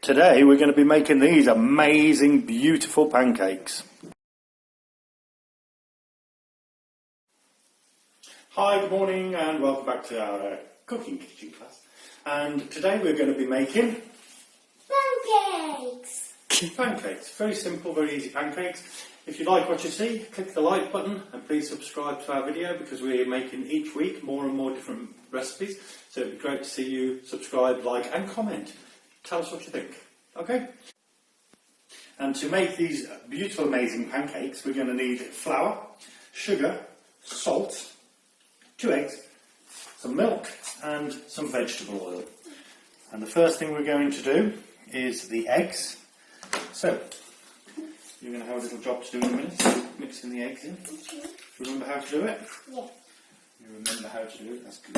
Today we're going to be making these amazing, beautiful pancakes. Hi, good morning and welcome back to our cooking kitchen class. And today we're going to be making pancakes. Pancakes. Very simple, very easy pancakes. If you like what you see, click the like button and please subscribe to our video because we're making each week more and more different recipes. So it'd be great to see you subscribe, like and comment. Tell us what you think. Okay? And to make these beautiful, amazing pancakes, we're going to need flour, sugar, salt, 2 eggs, some milk and some vegetable oil. And the first thing we're going to do is the eggs. So, you're going to have a little job to do in a minute, mixing the eggs in. Do you remember how to do it? Yes. You remember how to do it, that's good.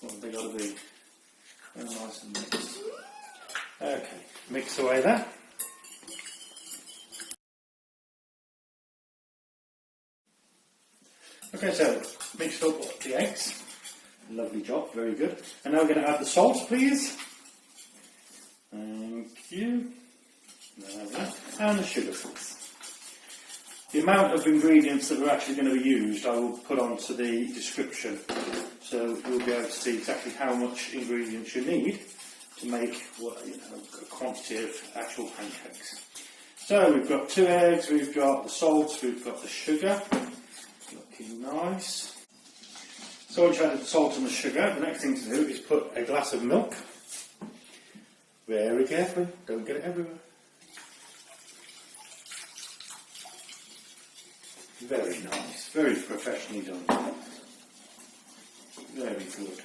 What have they got to be? They're nice and mixed. Okay, mix away that. Okay, so mixed up the eggs. Lovely job, very good. And now we're going to add the salt, please. Thank you. And the sugar, please. The amount of ingredients that are actually going to be used I will put onto the description, so you'll be able to see exactly how much ingredients you need to make a quantity of actual pancakes. So we've got 2 eggs, we've got the salt, we've got the sugar. Looking nice. So once you've added the salt and the sugar, the next thing to do is put a glass of milk. Very carefully, don't get it everywhere. Very nice, very professionally done. Very good.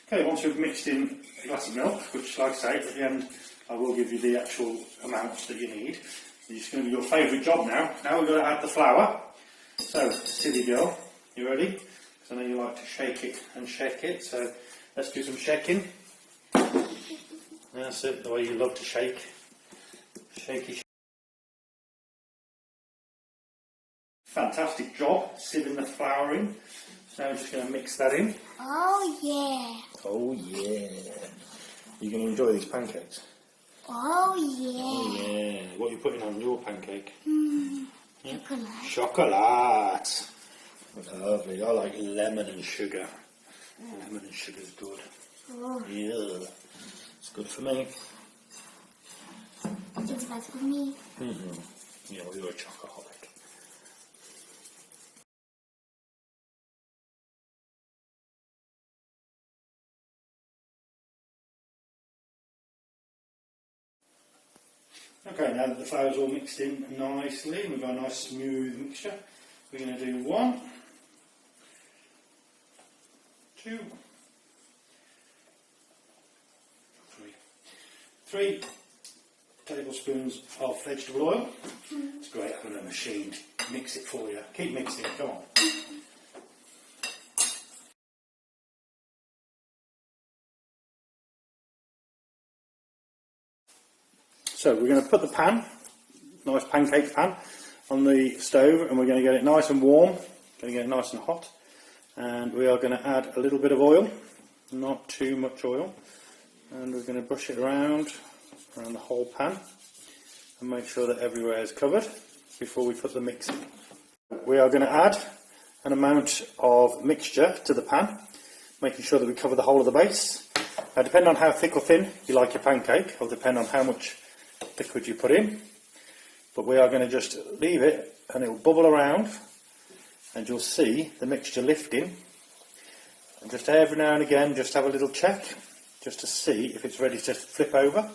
Okay, once you've mixed in a glass of milk, which like I say, at the end I will give you the actual amounts that you need. It's going to be your favourite job now. Now we've got to add the flour. So, silly girl, you ready? Because I know you like to shake it, so let's do some shaking. That's it, the way you love to shake. Shaky. Fantastic job, sieving the flour in. So now we're just going to mix that in. Oh yeah. Oh yeah. You're going to enjoy these pancakes. Oh yeah. Oh yeah. What are you putting on your pancake? Chocolate. Chocolate. Lovely. I like lemon and sugar. Lemon and sugar is good. Oh. Yeah. It's good for me. It's bad for me. Yeah, well, you're a chocoholic. Okay, now that the flour's all mixed in nicely, and we've got a nice smooth mixture, we're going to do 1, 2, 3 tablespoons of vegetable oil. It's great having a machine to mix it for you. Keep mixing, come on. So we're going to put the pan, nice pancake pan, on the stove, and we're going to get it nice and warm, going to get it nice and hot, and we are going to add a little bit of oil, not too much oil, and we're going to brush it around the whole pan and make sure that everywhere is covered before we put the mix in. We are going to add an amount of mixture to the pan, making sure that we cover the whole of the base. Now, depending on how thick or thin you like your pancake, will depend on how much liquid you put in, but we are going to just leave it and it will bubble around and you'll see the mixture lifting, and just every now and again just have a little check just to see if it's ready to flip over.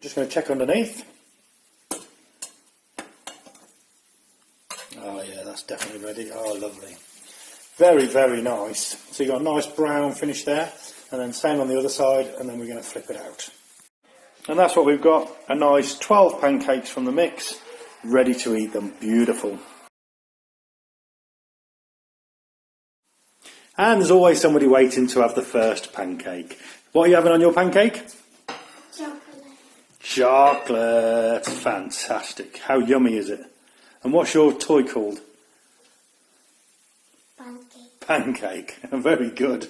Just going to check underneath. Oh yeah, that's definitely ready. Oh, lovely. Very, very nice. So you've got a nice brown finish there, and then same on the other side, and then we're going to flip it out. And that's what we've got, a nice 12 pancakes from the mix, ready to eat them. Beautiful. And there's always somebody waiting to have the first pancake. What are you having on your pancake? Chocolate. Chocolate. Fantastic. How yummy is it? And what's your toy called? Pancake. Pancake. Very good.